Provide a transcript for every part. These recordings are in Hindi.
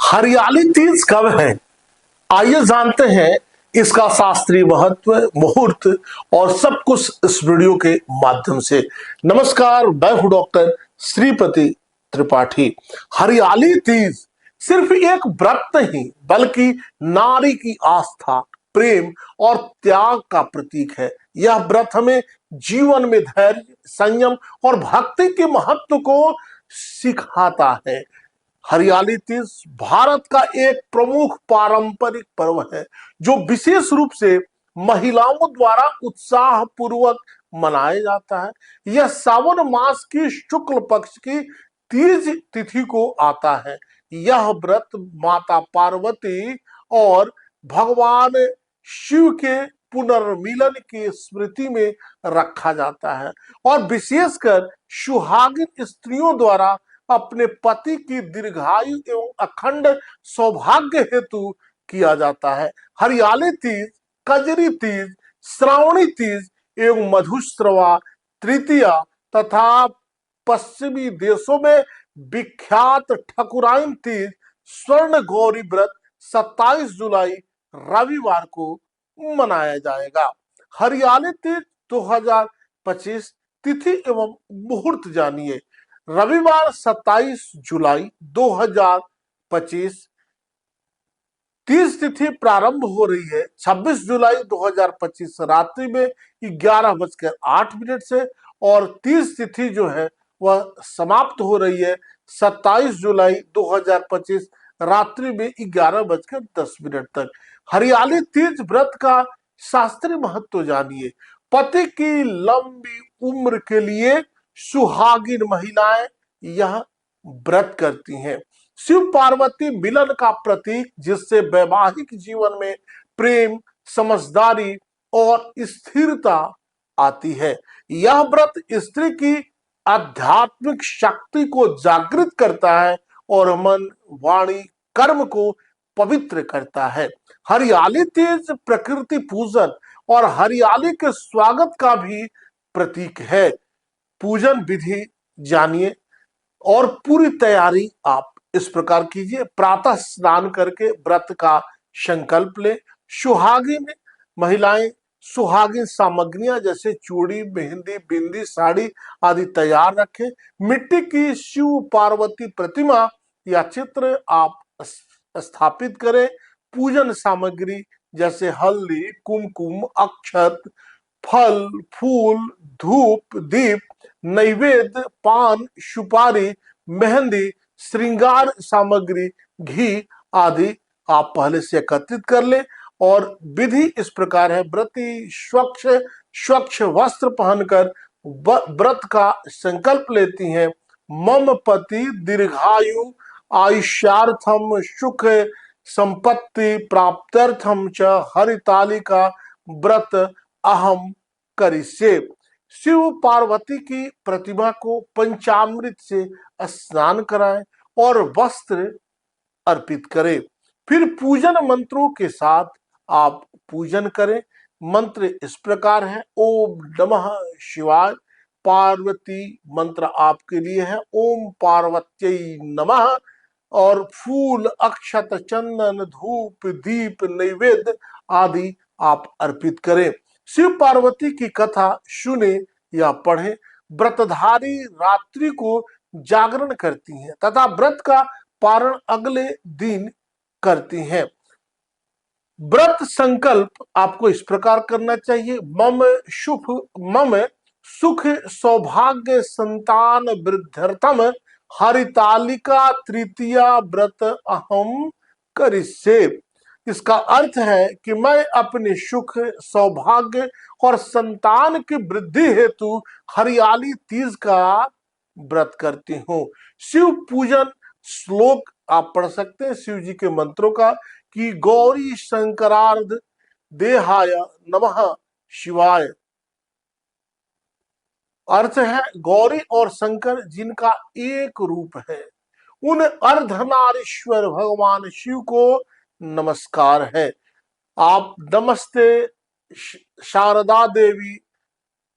हरियाली तीज कब है? आइए जानते हैं इसका शास्त्रीय महत्व, मुहूर्त और सब कुछ इस वीडियो के माध्यम से। नमस्कार, मैं हूं डॉक्टर श्रीपति त्रिपाठी। हरियाली तीज सिर्फ एक व्रत नहीं बल्कि नारी की आस्था, प्रेम और त्याग का प्रतीक है। यह व्रत हमें जीवन में धैर्य, संयम और भक्ति के महत्व को सिखाता है। हरियाली तीज भारत का एक प्रमुख पारंपरिक पर्व है जो विशेष रूप से महिलाओं द्वारा उत्साह पूर्वक मनाया जाता है। यह सावन मास की शुक्ल पक्ष की तीज तिथि को आता है। यह व्रत माता पार्वती और भगवान शिव के पुनर्मिलन की स्मृति में रखा जाता है और विशेषकर सुहागिन स्त्रियों द्वारा अपने पति की दीर्घायु एवं अखंड सौभाग्य हेतु किया जाता है। हरियाली तीज, कजरी तीज, श्रावणी तीज एवं मधुश्रवा तृतीया तथा पश्चिमी देशों में विख्यात ठकुराइन तीज, स्वर्ण गौरी व्रत 27 जुलाई रविवार को मनाया जाएगा। हरियाली तीज 2025 तिथि एवं मुहूर्त जानिए। रविवार 27 जुलाई 2025 तीज तिथि प्रारंभ हो रही है 26 जुलाई 2025 रात्रि में 11:08 से और तीज तिथि जो है वह समाप्त हो रही है 27 जुलाई 2025 रात्रि में 11:10 तक। हरियाली तीज व्रत का शास्त्रीय महत्व जानिए। पति की लंबी उम्र के लिए सुहागिन महिलाएं यह व्रत करती हैं। शिव पार्वती मिलन का प्रतीक जिससे वैवाहिक जीवन में प्रेम, समझदारी और स्थिरता आती है। यह व्रत स्त्री की आध्यात्मिक शक्ति को जागृत करता है और मन, वाणी, कर्म को पवित्र करता है। हरियाली तीज प्रकृति पूजन और हरियाली के स्वागत का भी प्रतीक है। पूजन विधि जानिए और पूरी तैयारी आप इस प्रकार कीजिए। प्रातः स्नान करके व्रत का संकल्प ले। सुहागिन महिलाएं सुहागिन सामग्रियां जैसे चूड़ी, मेहंदी, बिंदी, साड़ी आदि तैयार रखें। मिट्टी की शिव पार्वती प्रतिमा या चित्र आप स्थापित करें। पूजन सामग्री जैसे हल्दी, कुमकुम, अक्षत, फल, फूल, धूप, दीप, नैवेद्य, पान, सुपारी, मेहंदी, श्रृंगार सामग्री, घी आदि आप पहले से एकत्रित कर ले। और विधि इस प्रकार है। व्रती स्वच्छ स्वच्छ वस्त्र पहनकर व्रत का संकल्प लेती हैं। मम पति दीर्घायु आयुष्यार्थम सुख संपत्ति प्राप्त्यर्थम च हरितालिका व्रत अहम करिष्ये। शिव पार्वती की प्रतिमा को पंचामृत से स्नान कराएं और वस्त्र अर्पित करें। फिर पूजन मंत्रों के साथ आप पूजन करें। मंत्र इस प्रकार है। ओम नमः शिवाय। पार्वती मंत्र आपके लिए है। ओम पार्वत्यै नमः। और फूल, अक्षत, चंदन, धूप, दीप, नैवेद्य आदि आप अर्पित करें। शिव पार्वती की कथा सुने या पढ़ें। व्रतधारी रात्रि को जागरण करती हैं तथा व्रत का पारण अगले दिन करती हैं। व्रत संकल्प आपको इस प्रकार करना चाहिए। मम सुख सौभाग्य संतान वृद्ध्यर्थम हरितालिका तृतीया व्रत अहम करिष्ये। इसका अर्थ है कि मैं अपने सुख, सौभाग्य और संतान की वृद्धि हेतु हरियाली तीज का व्रत करती हूँ। शिव पूजन श्लोक आप पढ़ सकते हैं शिव जी के मंत्रों का कि गौरी शंकरार्ध देहाय नमः शिवाय। अर्थ है गौरी और शंकर जिनका एक रूप है उन अर्धनारीश्वर भगवान शिव को नमस्कार है। आप नमस्ते शारदा देवी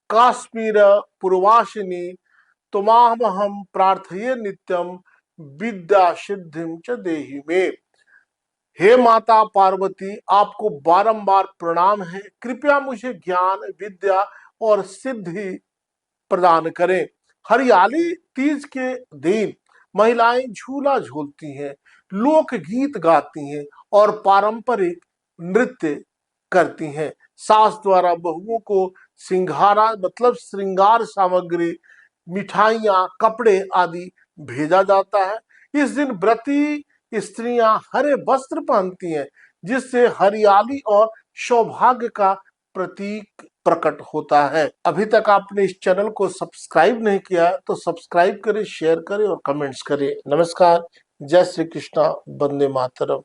काश्मीर पूर्वासिनी तुमाहम प्रार्थये नित्यम विद्या सिद्धिं च देहि मे। हे माता पार्वती, आपको बारंबार प्रणाम है, कृपया मुझे ज्ञान, विद्या और सिद्धि प्रदान करें। हरियाली तीज के दिन महिलाएं झूला झूलती हैं, लोक गीत गाती हैं और पारंपरिक नृत्य करती हैं। सास द्वारा बहुओं को सिंगारा मतलब श्रृंगार सामग्री, मिठाइयाँ, कपड़े आदि भेजा जाता है। इस दिन व्रती स्त्रियां हरे वस्त्र पहनती हैं, जिससे हरियाली और सौभाग्य का प्रतीक प्रकट होता है। अभी तक आपने इस चैनल को सब्सक्राइब नहीं किया है तो सब्सक्राइब करें, शेयर करें और कमेंट्स करें। नमस्कार, जय श्री कृष्णा, वंदे मातरम।